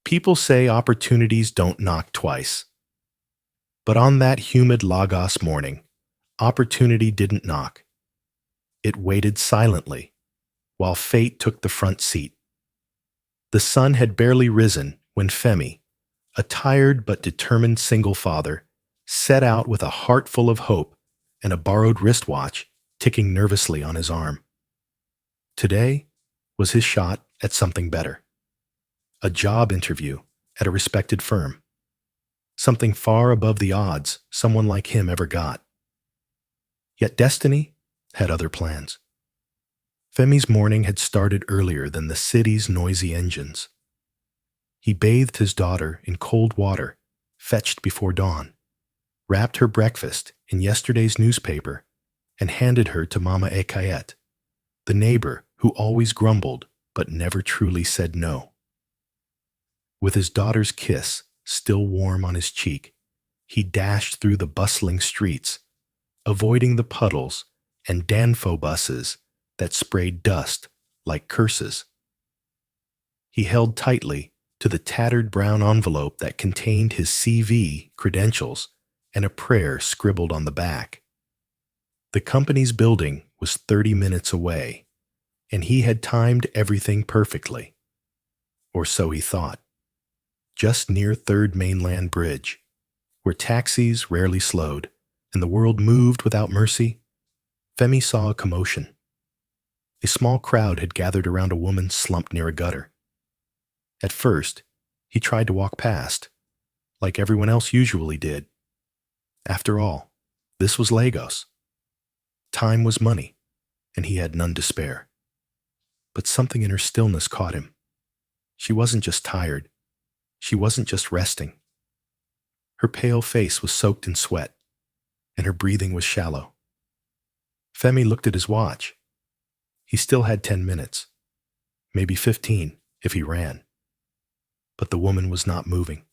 People say opportunities don't knock twice. But on that humid Lagos morning, opportunity didn't knock. It waited silently, while fate took the front seat. The sun had barely risen when Femi, a tired but determined single father, set out with a heart full of hope and a borrowed wristwatch ticking nervously on his arm. Today was his shot at something better. A job interview at a respected firm. Something far above the odds someone like him ever got. Yet destiny had other plans. Femi's morning had started earlier than the city's noisy engines. He bathed his daughter in cold water, fetched before dawn, wrapped her breakfast in yesterday's newspaper, and handed her to Mama Ekayet, the neighbor who always grumbled but never truly said no. With his daughter's kiss still warm on his cheek, he dashed through the bustling streets, avoiding the puddles and Danfo buses that sprayed dust like curses. He held tightly to the tattered brown envelope that contained his CV credentials and a prayer scribbled on the back. The company's building was 30 minutes away, and he had timed everything perfectly. Or so he thought. Just near 3rd Mainland Bridge, where taxis rarely slowed and the world moved without mercy, Femi saw a commotion. A small crowd had gathered around a woman slumped near a gutter. At first, he tried to walk past, like everyone else usually did. After all, this was Lagos. Time was money, and he had none to spare. But something in her stillness caught him. She wasn't just tired. She wasn't just resting. Her pale face was soaked in sweat, and her breathing was shallow. Femi looked at his watch. He still had 10 minutes, maybe 15 if he ran. But the woman was not moving.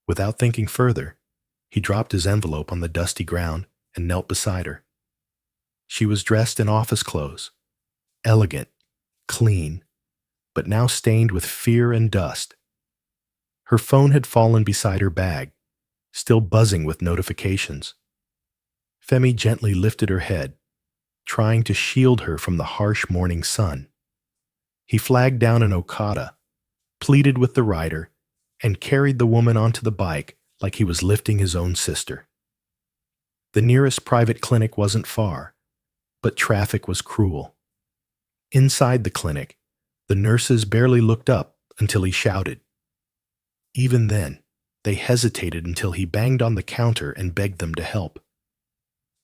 Without thinking further, he dropped his envelope on the dusty ground and knelt beside her. She was dressed in office clothes, elegant, clean, but now stained with fear and dust. Her phone had fallen beside her bag, still buzzing with notifications. Femi gently lifted her head, trying to shield her from the harsh morning sun. He flagged down an Okada, pleaded with the rider, and carried the woman onto the bike like he was lifting his own sister. The nearest private clinic wasn't far, but traffic was cruel. Inside the clinic, the nurses barely looked up until he shouted. Even then, they hesitated until he banged on the counter and begged them to help.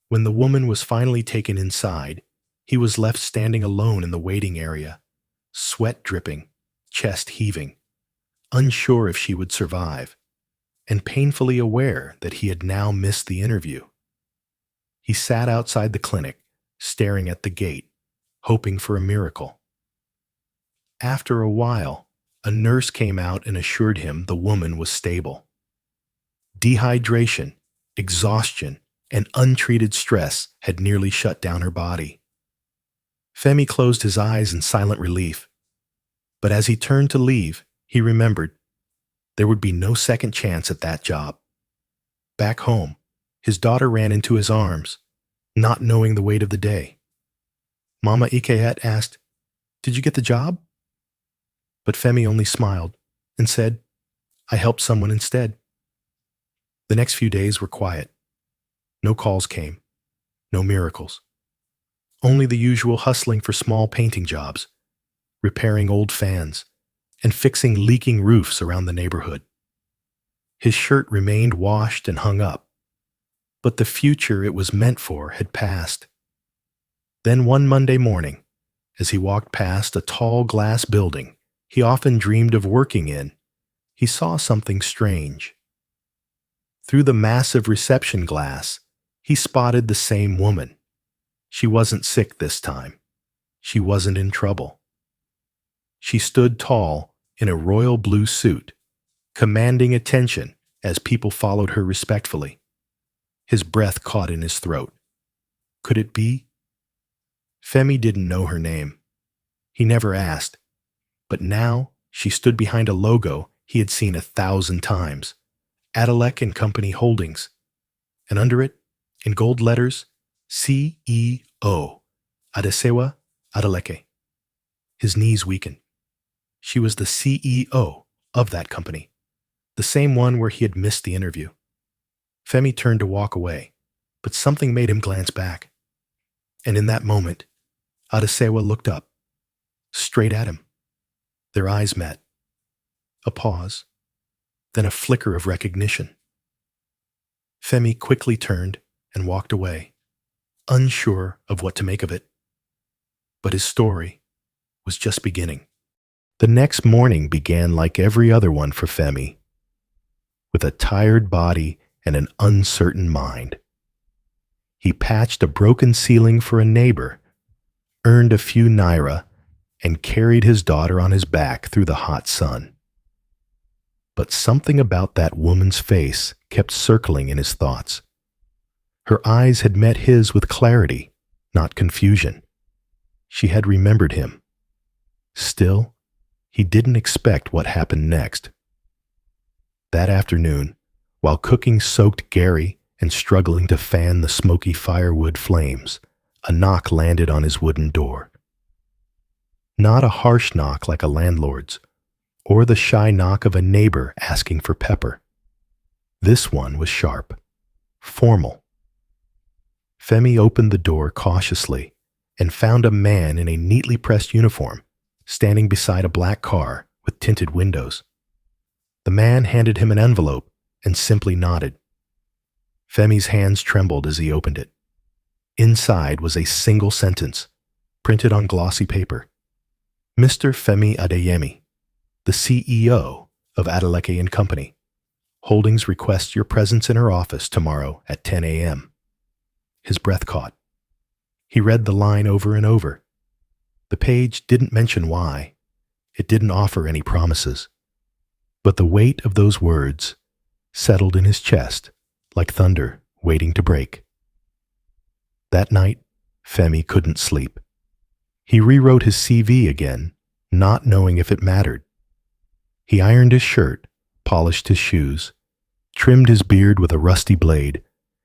When the woman was finally taken inside, he was left standing alone in the waiting area, sweat dripping, chest heaving, unsure if she would survive, and painfully aware that he had now missed the interview. He sat outside the clinic, staring at the gate, hoping for a miracle. After a while, a nurse came out and assured him the woman was stable. Dehydration, exhaustion, and untreated stress had nearly shut down her body. Femi closed his eyes in silent relief. But as he turned to leave, he remembered there would be no second chance at that job. Back home, his daughter ran into his arms, not knowing the weight of the day. Mama Ikayet asked, "Did you get the job?" But Femi only smiled and said, "I helped someone instead." The next few days were quiet. No calls came, no miracles. Only the usual hustling for small painting jobs, repairing old fans, and fixing leaking roofs around the neighborhood. His shirt remained washed and hung up, but the future it was meant for had passed. Then one Monday morning, as he walked past a tall glass building he often dreamed of working in, he saw something strange. Through the massive reception glass, he spotted the same woman. She wasn't sick this time. She wasn't in trouble. She stood tall in a royal blue suit, commanding attention as people followed her respectfully. His breath caught in his throat. Could it be? Femi didn't know her name. He never asked. But now she stood behind a logo he had seen 1,000 times. Adalek and Company Holdings. And under it, in gold letters, CEO, Adesewa Adeleke. His knees weakened. She was the CEO of that company, the same one where he had missed the interview. Femi turned to walk away, but something made him glance back. And in that moment, Adesewa looked up, straight at him. Their eyes met. A pause, then a flicker of recognition. Femi quickly turned and walked away, unsure of what to make of it. But his story was just beginning. The next morning began like every other one for Femi, with a tired body and an uncertain mind. He patched a broken ceiling for a neighbor, earned a few naira, and carried his daughter on his back through the hot sun. But something about that woman's face kept circling in his thoughts. Her eyes had met his with clarity, not confusion. She had remembered him. Still, he didn't expect what happened next. That afternoon, while cooking soaked Gary and struggling to fan the smoky firewood flames, a knock landed on his wooden door. Not a harsh knock like a landlord's, or the shy knock of a neighbor asking for pepper. This one was sharp, formal. Femi opened the door cautiously and found a man in a neatly pressed uniform standing beside a black car with tinted windows. The man handed him an envelope and simply nodded. Femi's hands trembled as he opened it. Inside was a single sentence, printed on glossy paper. Mr. Femi Adeyemi, the CEO of Adeleke & Company. Holdings requests your presence in her office tomorrow at 10 a.m. His breath caught. He read the line over and over. The page didn't mention why. It didn't offer any promises. But the weight of those words settled in his chest like thunder waiting to break. That night, Femi couldn't sleep. He rewrote his CV again, not knowing if it mattered. He ironed his shirt, polished his shoes, trimmed his beard with a rusty blade,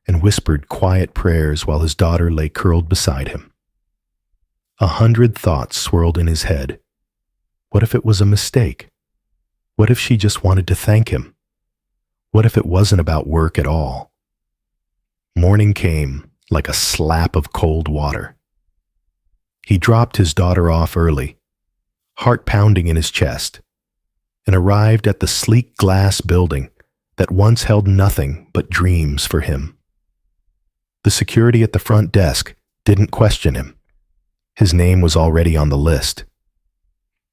and whispered quiet prayers while his daughter lay curled beside him. 100 thoughts swirled in his head. What if it was a mistake? What if she just wanted to thank him? What if it wasn't about work at all? Morning came like a slap of cold water. He dropped his daughter off early, heart pounding in his chest, and arrived at the sleek glass building that once held nothing but dreams for him. The security at the front desk didn't question him. His name was already on the list.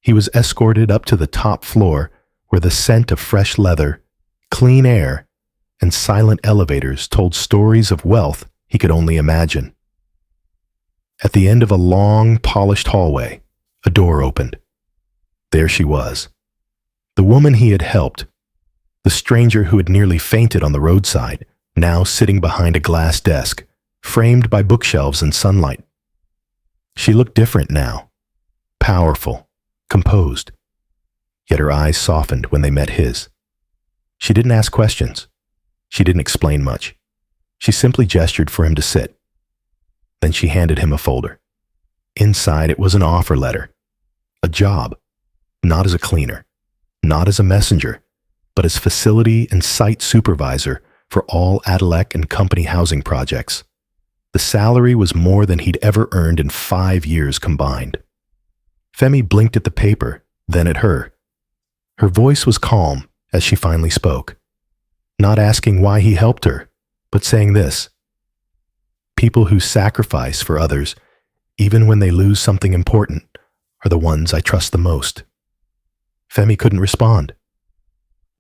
He was escorted up to the top floor where the scent of fresh leather, clean air, and silent elevators told stories of wealth he could only imagine. At the end of a long, polished hallway, a door opened. There she was, the woman he had helped, the stranger who had nearly fainted on the roadside, now sitting behind a glass desk, framed by bookshelves and sunlight. She looked different now, powerful, composed, yet her eyes softened when they met his. She didn't ask questions. She didn't explain much. She simply gestured for him to sit. Then she handed him a folder. Inside it was an offer letter, a job, not as a cleaner, not as a messenger, but as facility and site supervisor for all Adelek & Company housing projects. The salary was more than he'd ever earned in 5 years combined. Femi blinked at the paper, then at her. Her voice was calm as she finally spoke, not asking why he helped her, but saying this: people who sacrifice for others, even when they lose something important, are the ones I trust the most. Femi couldn't respond.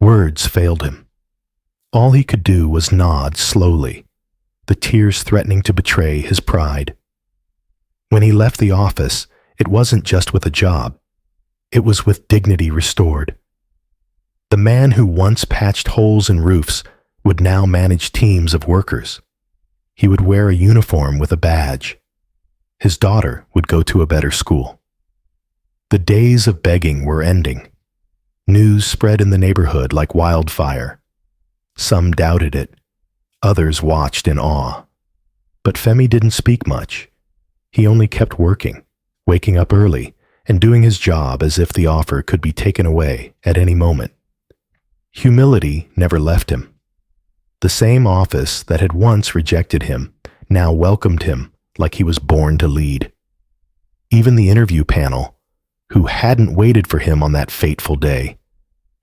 Words failed him. All he could do was nod slowly, the tears threatening to betray his pride. When he left the office, it wasn't just with a job. It was with dignity restored. The man who once patched holes in roofs would now manage teams of workers. He would wear a uniform with a badge. His daughter would go to a better school. The days of begging were ending. News spread in the neighborhood like wildfire. Some doubted it. Others watched in awe. But Femi didn't speak much. He only kept working, waking up early, and doing his job as if the offer could be taken away at any moment. Humility never left him. The same office that had once rejected him now welcomed him like he was born to lead. Even the interview panel, who hadn't waited for him on that fateful day,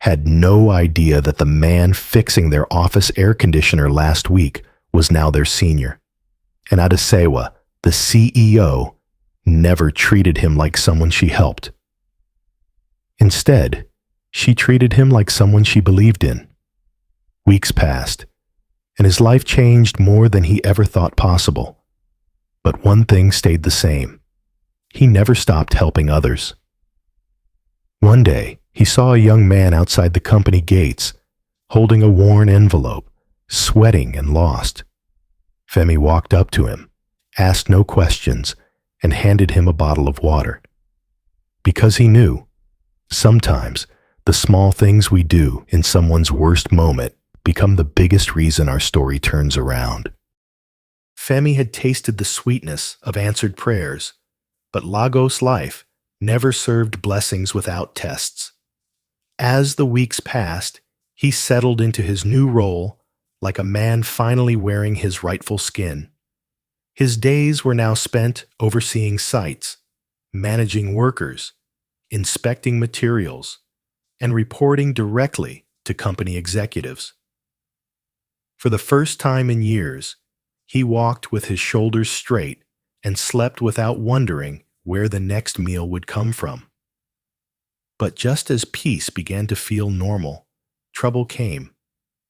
had no idea that the man fixing their office air conditioner last week was now their senior. And Adesewa, the CEO, never treated him like someone she helped. Instead, she treated him like someone she believed in. Weeks passed, and his life changed more than he ever thought possible. But one thing stayed the same. He never stopped helping others. One day, he saw a young man outside the company gates, holding a worn envelope, sweating and lost. Femi walked up to him, asked no questions, and handed him a bottle of water. Because he knew, sometimes the small things we do in someone's worst moment become the biggest reason our story turns around. Femi had tasted the sweetness of answered prayers, but Lagos life never served blessings without tests. As the weeks passed, he settled into his new role like a man finally wearing his rightful skin. His days were now spent overseeing sites, managing workers, inspecting materials, and reporting directly to company executives. For the first time in years, he walked with his shoulders straight and slept without wondering where the next meal would come from. But just as peace began to feel normal, trouble came,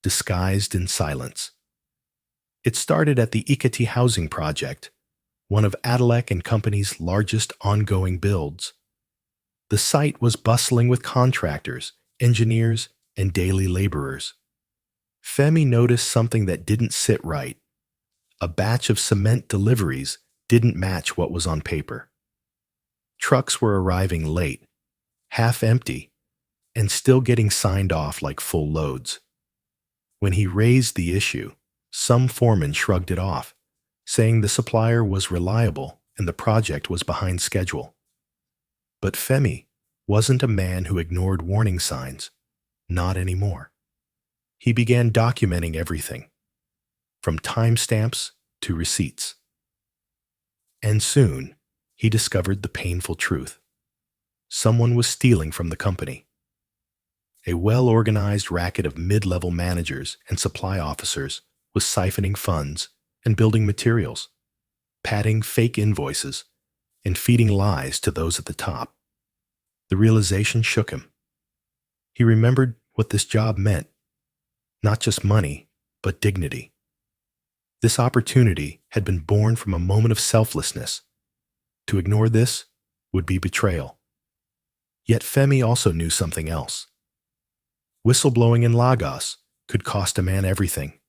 disguised in silence. It started at the Ikiti housing project, one of Adelek and Company's largest ongoing builds. The site was bustling with contractors, engineers, and daily laborers. Femi noticed something that didn't sit right. A batch of cement deliveries didn't match what was on paper. Trucks were arriving late, half empty, and still getting signed off like full loads. When he raised the issue, some foreman shrugged it off, saying the supplier was reliable and the project was behind schedule. But Femi wasn't a man who ignored warning signs, not anymore. He began documenting everything, from timestamps to receipts. And soon, he discovered the painful truth. Someone was stealing from the company. A well-organized racket of mid-level managers and supply officers was siphoning funds and building materials, padding fake invoices, and feeding lies to those at the top. The realization shook him. He remembered what this job meant, not just money, but dignity. This opportunity had been born from a moment of selflessness. To ignore this would be betrayal. Yet Femi also knew something else. Whistleblowing in Lagos could cost a man everything.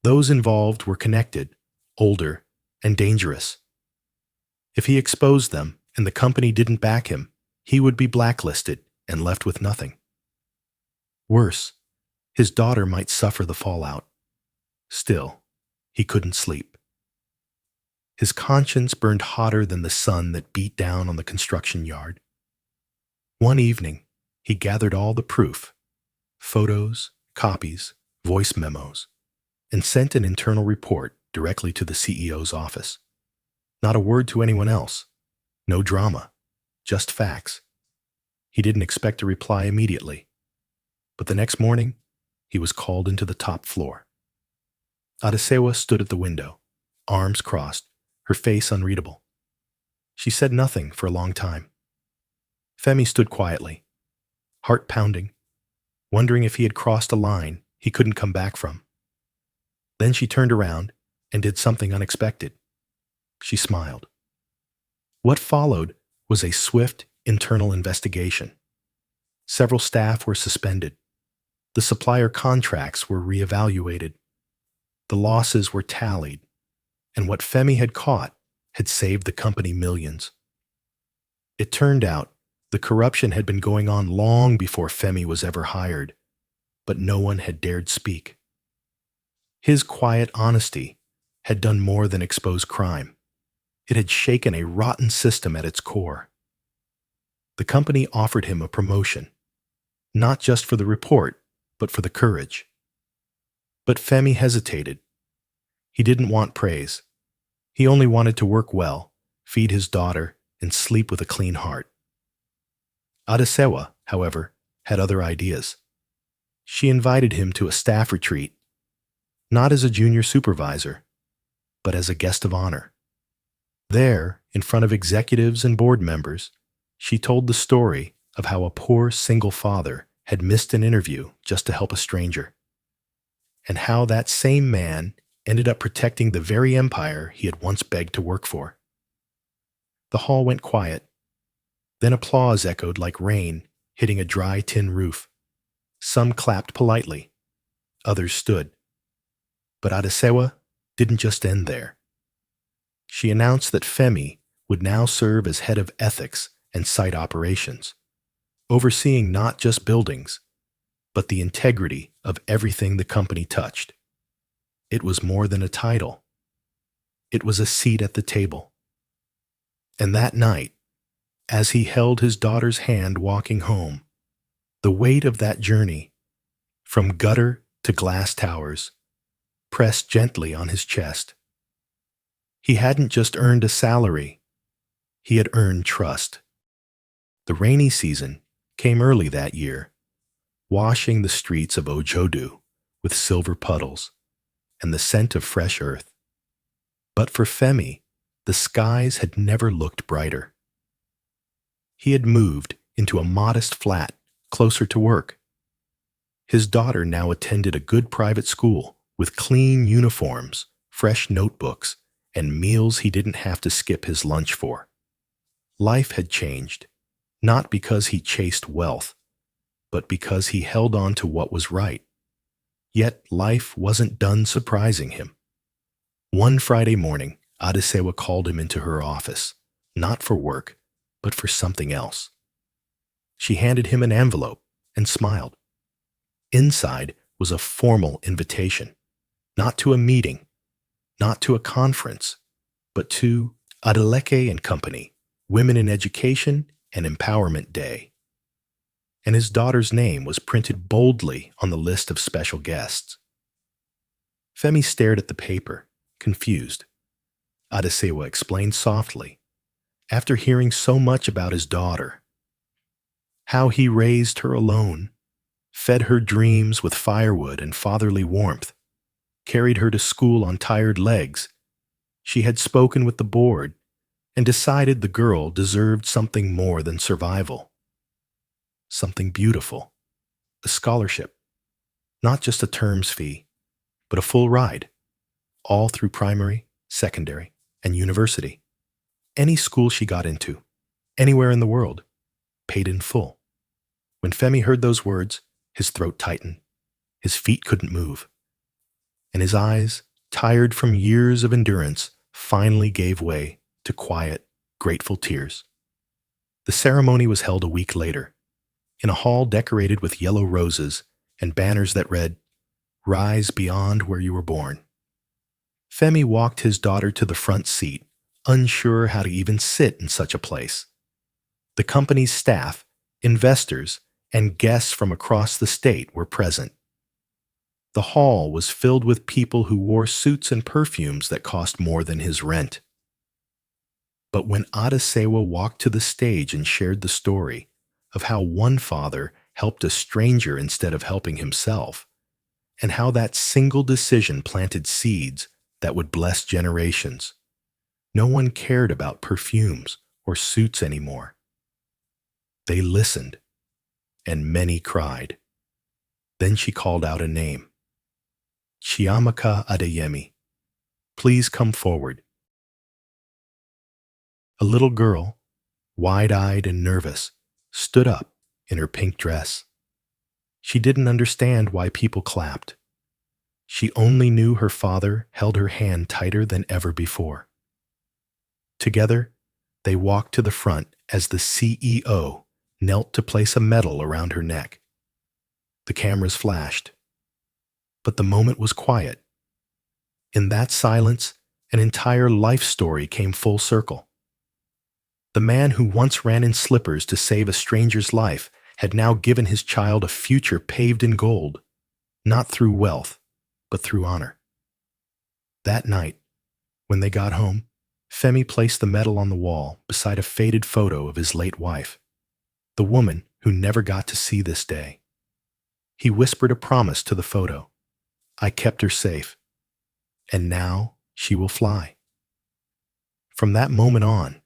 Those involved were connected, older, and dangerous. If he exposed them and the company didn't back him, he would be blacklisted and left with nothing. Worse, his daughter might suffer the fallout. Still, he couldn't sleep. His conscience burned hotter than the sun that beat down on the construction yard. One evening, he gathered all the proof, photos, copies, voice memos, and sent an internal report directly to the CEO's office. Not a word to anyone else. No drama. Just facts. He didn't expect a reply immediately. But the next morning, he was called into the top floor. Adesewa stood at the window, arms crossed, her face unreadable. She said nothing for a long time. Femi stood quietly, heart pounding, wondering if he had crossed a line he couldn't come back from. Then she turned around and did something unexpected. She smiled. What followed was a swift internal investigation. Several staff were suspended. The supplier contracts were reevaluated. The losses were tallied, and what Femi had caught had saved the company millions. It turned out The corruption had been going on long before Femi was ever hired, but no one had dared speak. His quiet honesty had done more than expose crime. It had shaken a rotten system at its core. The company offered him a promotion, not just for the report, but for the courage. But Femi hesitated. He didn't want praise. He only wanted to work well, feed his daughter, and sleep with a clean heart. Adesewa, however, had other ideas. She invited him to a staff retreat, not as a junior supervisor, but as a guest of honor. There, in front of executives and board members, she told the story of how a poor single father had missed an interview just to help a stranger, and how that same man ended up protecting the very empire he had once begged to work for. The hall went quiet. Then applause echoed like rain hitting a dry tin roof. Some clapped politely. Others stood. But Adesewa didn't just end there. She announced that Femi would now serve as head of ethics and site operations, overseeing not just buildings, but the integrity of everything the company touched. It was more than a title. It was a seat at the table. And that night, as he held his daughter's hand walking home, the weight of that journey, from gutter to glass towers, pressed gently on his chest. He hadn't just earned a salary, he had earned trust. The rainy season came early that year, washing the streets of Ojodu with silver puddles and the scent of fresh earth. But for Femi, the skies had never looked brighter. He had moved into a modest flat closer to work. His daughter now attended a good private school with clean uniforms, fresh notebooks, and meals he didn't have to skip his lunch for. Life had changed, not because he chased wealth, but because he held on to what was right. Yet life wasn't done surprising him. One Friday morning, Adesewa called him into her office, not for work, but for something else. She handed him an envelope and smiled. Inside was a formal invitation, not to a meeting, not to a conference, but to Adeleke and Company, Women in Education and Empowerment Day. And his daughter's name was printed boldly on the list of special guests. Femi stared at the paper, confused. Adesewa explained softly, after hearing so much about his daughter, how he raised her alone, fed her dreams with firewood and fatherly warmth, carried her to school on tired legs. She had spoken with the board and decided the girl deserved something more than survival. Something beautiful, a scholarship, not just a terms fee, but a full ride, all through primary, secondary, and university. Any school she got into, anywhere in the world, paid in full. When Femi heard those words, his throat tightened, his feet couldn't move, and his eyes, tired from years of endurance, finally gave way to quiet, grateful tears. The ceremony was held a week later, in a hall decorated with yellow roses and banners that read, "Rise beyond where you were born." Femi walked his daughter to the front seat, unsure how to even sit in such a place. The company's staff, investors, and guests from across the state were present. The hall was filled with people who wore suits and perfumes that cost more than his rent. But when Adesewa walked to the stage and shared the story of how one father helped a stranger instead of helping himself, and how that single decision planted seeds that would bless generations, no one cared about perfumes or suits anymore. They listened, and many cried. Then she called out a name. Chiamaka Adeyemi, please come forward. A little girl, wide-eyed and nervous, stood up in her pink dress. She didn't understand why people clapped. She only knew her father held her hand tighter than ever before. Together, they walked to the front as the CEO knelt to place a medal around her neck. The cameras flashed. But the moment was quiet. In that silence, an entire life story came full circle. The man who once ran in slippers to save a stranger's life had now given his child a future paved in gold, not through wealth, but through honor. That night, when they got home, Femi placed the medal on the wall beside a faded photo of his late wife, the woman who never got to see this day. He whispered a promise to the photo. I kept her safe, and now she will fly. From that moment on,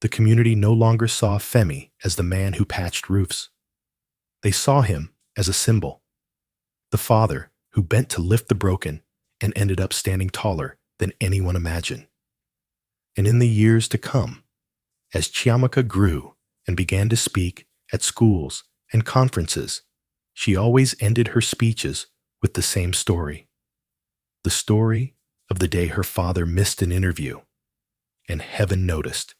the community no longer saw Femi as the man who patched roofs. They saw him as a symbol, the father who bent to lift the broken and ended up standing taller than anyone imagined. And in the years to come, as Chiamaka grew and began to speak at schools and conferences, she always ended her speeches with the same story. The story of the day her father missed an interview, and heaven noticed.